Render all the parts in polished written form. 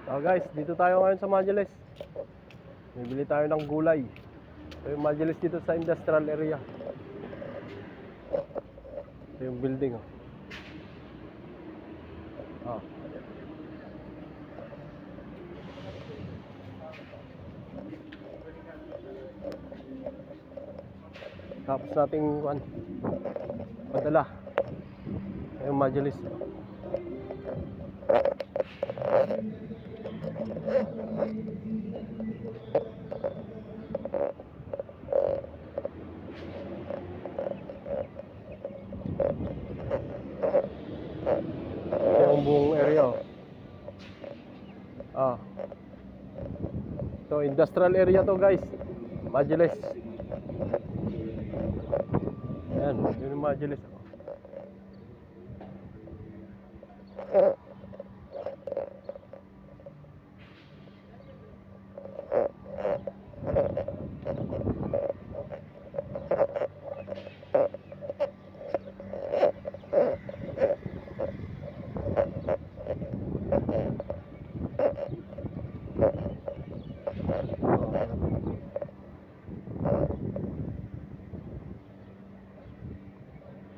So guys, dito tayo ngayon sa Majalis. Bibili tayo ng gulay. Ito yung Majalis dito sa industrial area. Ito yung building. Oh. Tapos nating padala. Ito yung Majalis. Ito yung buong area. So industrial area to guys, Majalis. Ayan, yun yung Majalis.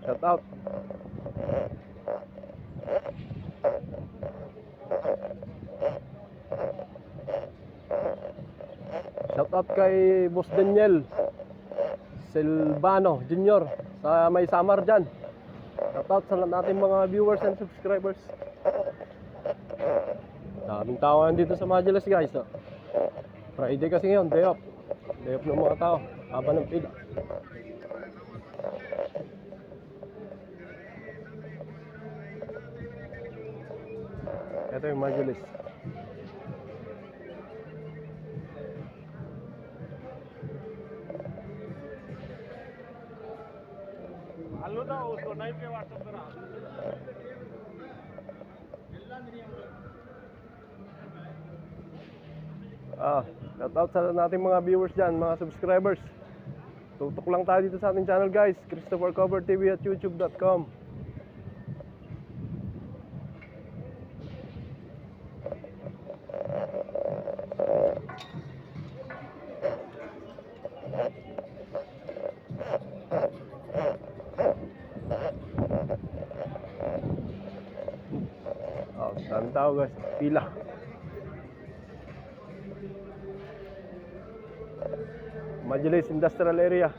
Shout out. Shout out kay Boss Daniel Silvano Jr. sa may Samar dyan. Shout out sa natin mga viewers and subscribers. Daming tao dito sa Majalis guys. Friday kasi ngayon, day off. Day off ng mga tao. Haba ng pila. Ito yung Majalis. Hello ना उसको नहीं पे व्हाट्सएप करा shout out sa nating mga viewers dyan, mga subscribers. Tutok lang tayo dito sa ating channel guys, Christopher Cover TV at youtube.com. Saan tao guys, pila. Majalis industrial area.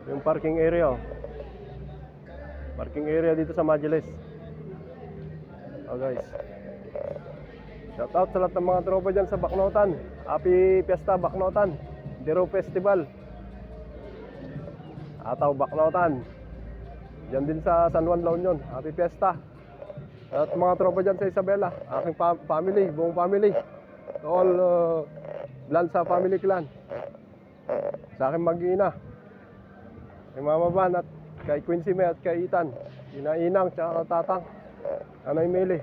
Yung parking area. Parking area dito sa Majalis. Guys, shout out sa lahat ng mga tropa dyan sa Bacnotan. Happy Fiesta Bacnotan, Dero Festival, Ataw Bacnotan. Diyan din sa San Juan, La Union. Happy Fiesta. At mga tropa dyan sa Isabela, aking family, buong family, all Blansa family clan. Sa aking mag-ina, kay Mama Van at kay Quincy May at kay Ethan, Inang tsaka Tatang, Anay Mili.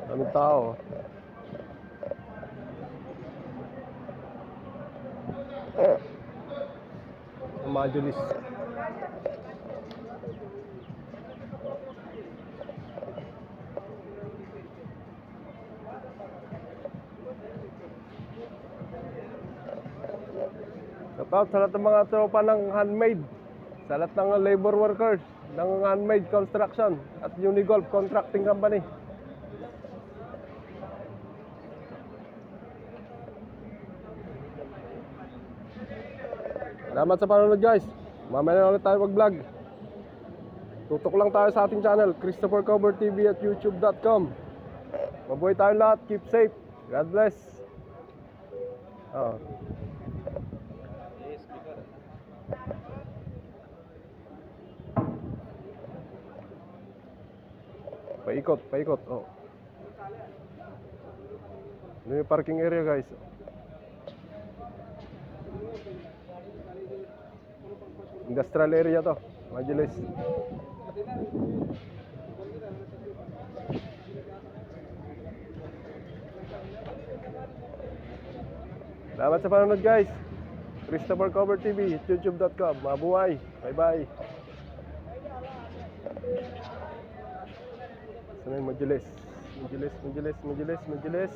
Daming tao. Majalis. Shout out sa lahat ng mga tropa ng handmade, sa lahat ng labor workers ng handmade construction at Unigolf Contracting Company. Salamat sa panonood guys. Mamaya na ulit tayo mag-vlog. Tutok lang tayo sa ating channel, Christopher Cover TV at youtube.com. Mabuhay tayo lahat. Keep safe. God bless. Paikot, paikot. Oh. Ano yung parking area, guys? Industrial area to, Majalis. Salamat sa panonood, guys. Christopher Cover TV, youtube.com. Mabuhay. Bye-bye. Saan yung Majalis? Majalis, Majalis, Majalis, Majalis.